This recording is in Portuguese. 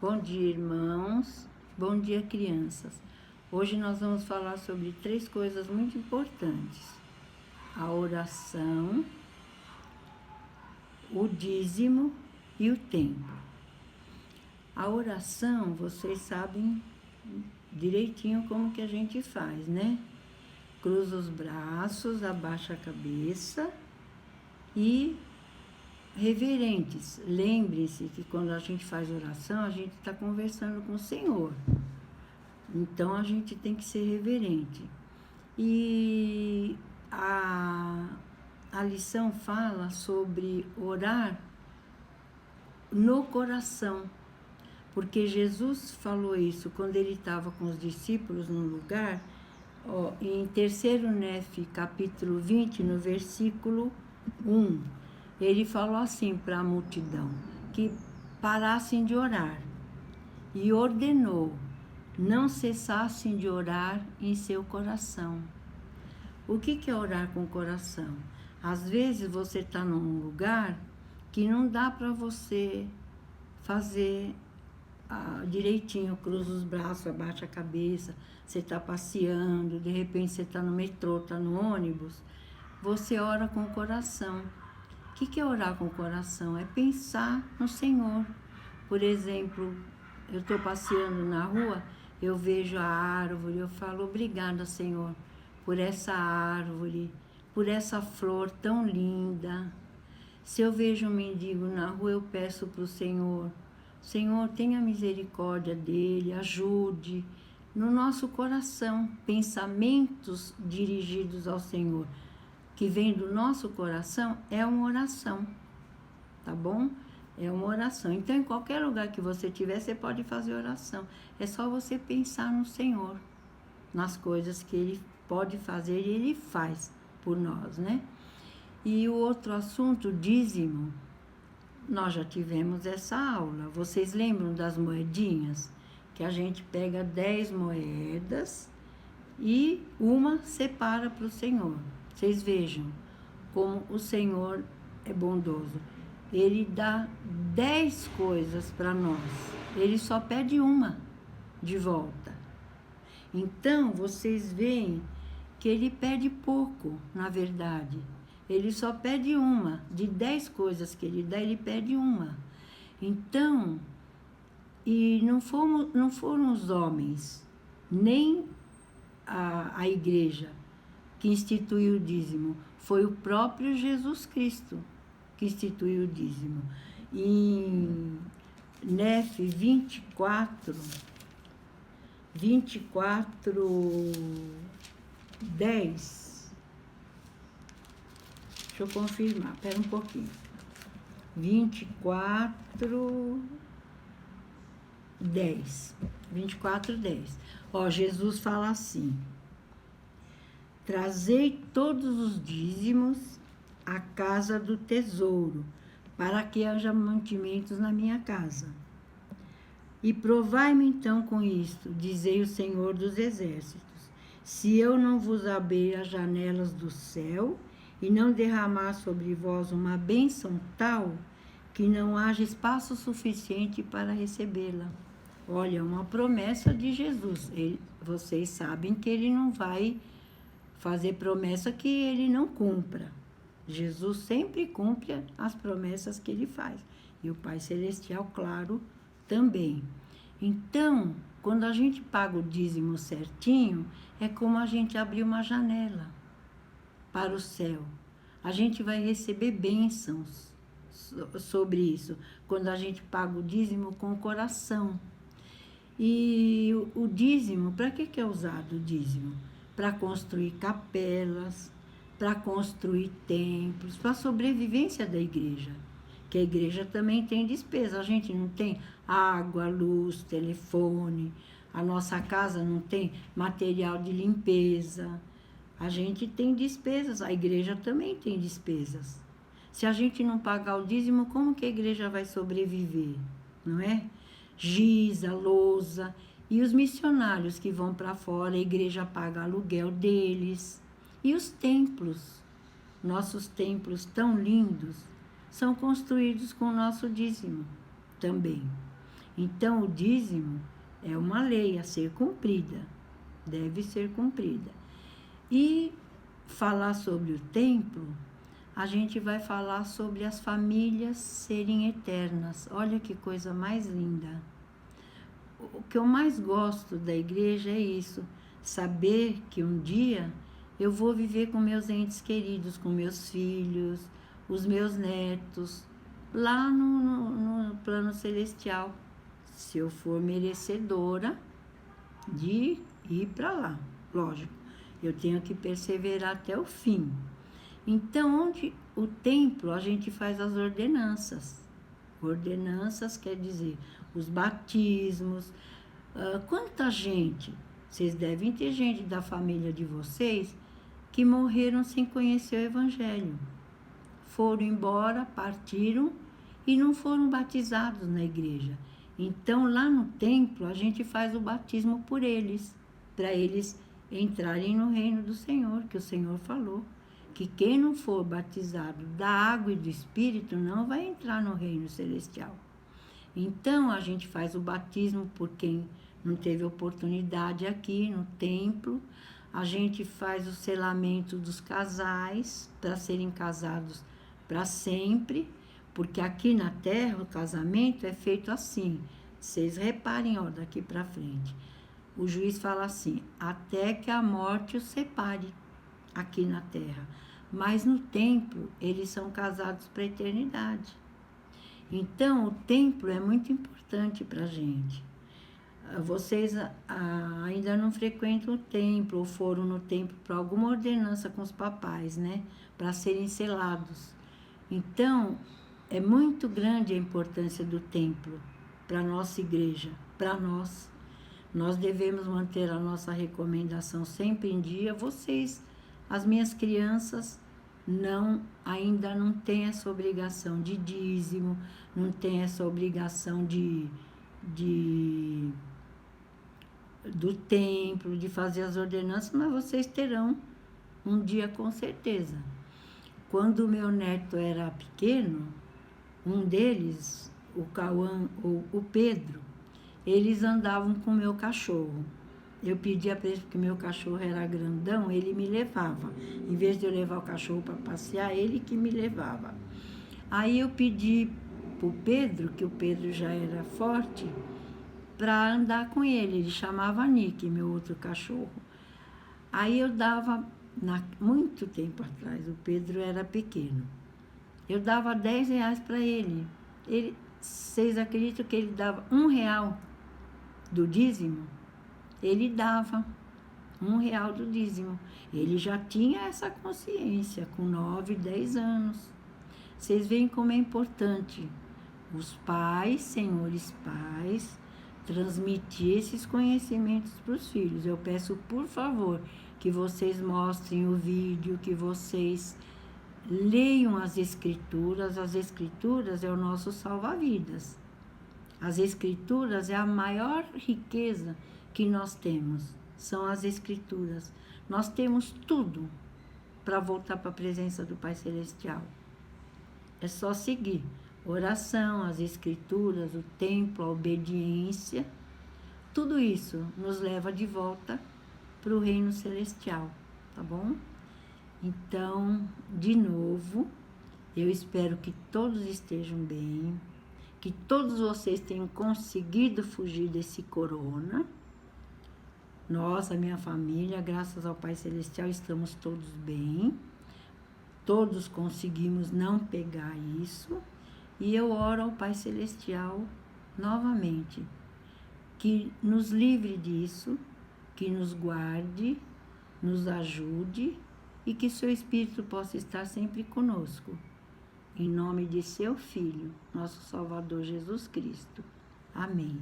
Bom dia, irmãos. Bom dia, crianças. Hoje nós vamos falar sobre 3 coisas muito importantes: a oração, o dízimo e o tempo. A oração, vocês sabem direitinho como que a gente faz, né? Cruza os braços, abaixa a cabeça e reverentes. Lembre-se que quando a gente faz oração, a gente está conversando com o Senhor. Então, a gente tem que ser reverente. E a lição fala sobre orar no coração. Porque Jesus falou isso quando ele estava com os discípulos num lugar, em 3º Nef, capítulo 20, no versículo 1. Ele falou assim para a multidão, que parassem de orar, e ordenou, não cessassem de orar em seu coração. O que é orar com o coração? Às vezes você está num lugar que não dá para você fazer direitinho, cruza os braços, abaixa a cabeça, você está passeando, de repente você está no metrô, está no ônibus, você ora com o coração. O que é orar com o coração? É pensar no Senhor. Por exemplo, eu estou passeando na rua, eu vejo a árvore, eu falo, obrigada, Senhor, por essa árvore, por essa flor tão linda. Se eu vejo um mendigo na rua, eu peço para o Senhor, Senhor, tenha misericórdia dele, ajude. No nosso coração, pensamentos dirigidos ao Senhor, que vem do nosso coração, é uma oração, tá bom? É uma oração. Então, em qualquer lugar que você estiver, você pode fazer oração. É só você pensar no Senhor, nas coisas que Ele pode fazer e Ele faz por nós, né? E o outro assunto, dízimo, nós já tivemos essa aula. Vocês lembram das moedinhas? Que a gente pega 10 moedas e uma separa para o Senhor. Vocês vejam como o Senhor é bondoso. Ele dá 10 coisas para nós. Ele só pede uma de volta. Então, vocês veem que ele pede pouco, na verdade. Ele só pede uma. De 10 coisas que ele dá, ele pede uma. Então, e não foram os homens, nem a igreja que instituiu o dízimo. Foi o próprio Jesus Cristo que instituiu o dízimo. Em Nef 24, 10. Deixa eu confirmar, espera um pouquinho. 24, 10. Ó, Jesus fala assim: trazei todos os dízimos à casa do tesouro, para que haja mantimentos na minha casa. E provai-me então com isto, dizei o Senhor dos Exércitos, se eu não vos abrir as janelas do céu e não derramar sobre vós uma bênção tal que não haja espaço suficiente para recebê-la. Olha, uma promessa de Jesus. Vocês sabem que ele não vai fazer promessa que ele não cumpra. Jesus sempre cumpre as promessas que ele faz. E o Pai Celestial, claro, também. Então, quando a gente paga o dízimo certinho, é como a gente abrir uma janela para o céu. A gente vai receber bênçãos sobre isso, quando a gente paga o dízimo com o coração. E o dízimo, para que é usado o dízimo? Para construir capelas, para construir templos, para a sobrevivência da igreja. Que a igreja também tem despesa. A gente não tem água, luz, telefone, a nossa casa não tem material de limpeza. A gente tem despesas, a igreja também tem despesas. Se a gente não pagar o dízimo, como que a igreja vai sobreviver? Não é? Giz, a lousa, e os missionários que vão para fora, a igreja paga aluguel deles. E os templos, nossos templos tão lindos, são construídos com o nosso dízimo também. Então, o dízimo é uma lei a ser cumprida, deve ser cumprida. E falar sobre o templo, a gente vai falar sobre as famílias serem eternas. Olha que coisa mais linda. O que eu mais gosto da igreja é isso, saber que um dia eu vou viver com meus entes queridos, com meus filhos, os meus netos, lá no plano celestial, se eu for merecedora de ir para lá. Lógico, eu tenho que perseverar até o fim. Então, onde o templo, a gente faz as ordenanças. Ordenanças quer dizer os batismos. Quanta gente, vocês devem ter gente da família de vocês que morreram sem conhecer o Evangelho. Foram embora, partiram e não foram batizados na igreja. Então, lá no templo, a gente faz o batismo por eles, para eles entrarem no reino do Senhor, que o Senhor falou. Que quem não for batizado da água e do Espírito não vai entrar no reino celestial. Então, a gente faz o batismo por quem não teve oportunidade aqui no templo. A gente faz o selamento dos casais para serem casados para sempre, porque aqui na terra o casamento é feito assim. Vocês reparem, ó, daqui para frente. O juiz fala assim, até que a morte os separe aqui na terra. Mas no templo, eles são casados para a eternidade. Então, o templo é muito importante para a gente. Vocês ainda não frequentam o templo ou foram no templo para alguma ordenança com os papais, né? Para serem selados. Então, é muito grande a importância do templo para a nossa igreja, para nós. Nós devemos manter a nossa recomendação sempre em dia. Vocês, as minhas crianças, ainda não têm essa obrigação de dízimo, não têm essa obrigação do templo, de fazer as ordenanças, mas vocês terão um dia com certeza. Quando o meu neto era pequeno, um deles, o Cauã ou o Pedro, eles andavam com o meu cachorro. Eu pedia para ele, porque meu cachorro era grandão, ele me levava. Em vez de eu levar o cachorro para passear, ele que me levava. Aí eu pedi para o Pedro, que o Pedro já era forte, para andar com ele. Ele chamava Nick, meu outro cachorro. Aí eu dava, muito tempo atrás, o Pedro era pequeno. Eu dava R$10 para ele. Vocês acreditam que ele dava R$1 do dízimo? Ele dava R$1 do dízimo. Ele já tinha essa consciência com 9, 10 anos. Vocês veem como é importante os pais, senhores pais, transmitir esses conhecimentos para os filhos. Eu peço, por favor, que vocês mostrem o vídeo, que vocês leiam as Escrituras. As Escrituras é o nosso salva-vidas. As Escrituras é a maior riqueza que nós temos, são as Escrituras. Nós temos tudo para voltar para a presença do Pai Celestial. É só seguir. Oração, as Escrituras, o templo, a obediência. Tudo isso nos leva de volta para o reino celestial, tá bom? Então, de novo, eu espero que todos estejam bem, que todos vocês tenham conseguido fugir desse corona. Nós, a minha família, graças ao Pai Celestial, estamos todos bem. Todos conseguimos não pegar isso. E eu oro ao Pai Celestial novamente, que nos livre disso, que nos guarde, nos ajude e que seu Espírito possa estar sempre conosco. Em nome de seu Filho, nosso Salvador Jesus Cristo. Amém.